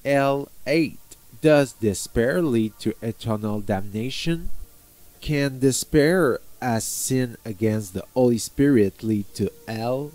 L8. Does despair lead to eternal damnation? Can despair as sin against the Holy Spirit lead to hell?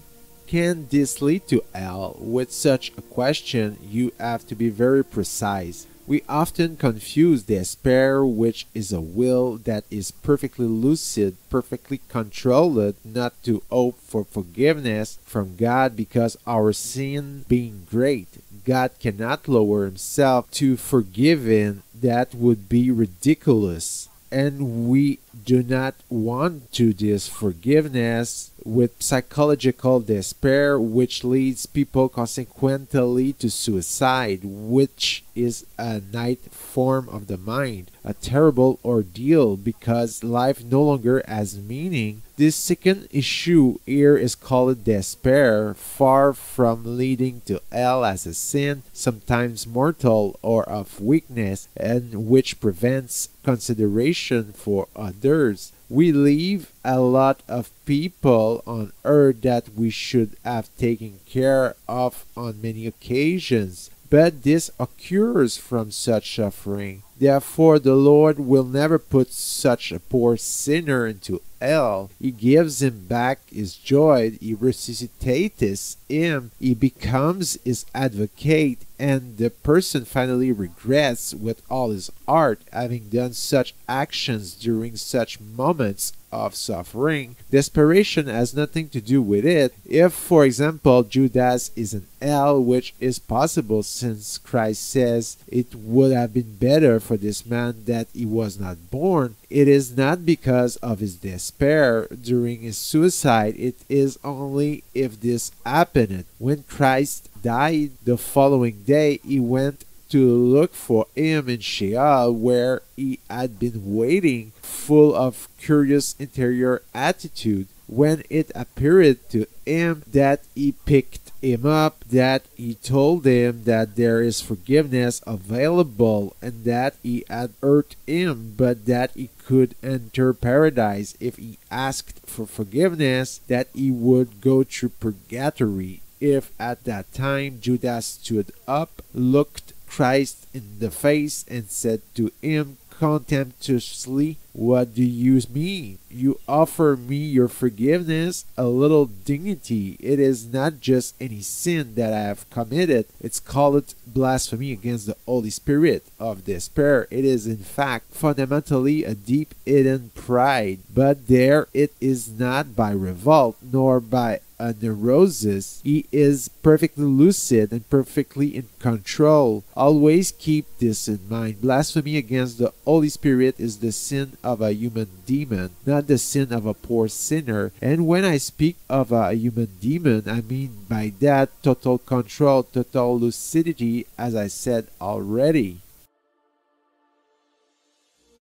Can this lead to hell? With such a question, you have to be very precise. We often confuse despair, which is a will that is perfectly lucid, perfectly controlled, not to hope for forgiveness from God because our sin being great. God cannot lower himself to forgiving. That would be ridiculous. And we do not want to this forgiveness with psychological despair, which leads people consequently to suicide, which is a night form of the mind, a terrible ordeal because life no longer has meaning. This second issue here is called despair, far from leading to hell as a sin, sometimes mortal or of weakness, and which prevents consideration for others. We leave a lot of people on earth that we should have taken care of on many occasions, but this occurs from such suffering. Therefore, the Lord will never put such a poor sinner into hell. He gives him back his joy, he resuscitates him, he becomes his advocate, and the person finally regrets with all his heart having done such actions during such moments of suffering. Desperation has nothing to do with it. If, for example, Judas is in hell, which is possible since Christ says it would have been better for this man that he was not born, it is not because of his despair during his suicide. It is only if this happened. When Christ died the following day, he went to look for him in Sheol, where he had been waiting, full of curious interior attitude. When it appeared to him that he picked him up, that he told him that there is forgiveness available and that he had hurt him, but that he could enter paradise if he asked for forgiveness, that he would go through purgatory. If at that time Judas stood up, looked Christ in the face, and said to him contemptuously, "What do you mean? You offer me your forgiveness? A little dignity. It is not just any sin that I have committed. It's called blasphemy against the Holy Spirit of despair. It is in fact fundamentally a deep hidden pride, but there it is not by revolt nor by a neurosis. He is perfectly lucid and perfectly in control. Always keep this in mind. Blasphemy against the Holy Spirit is the sin of a human demon, not the sin of a poor sinner. And when I speak of a human demon, I mean by that total control, total lucidity, as I said already.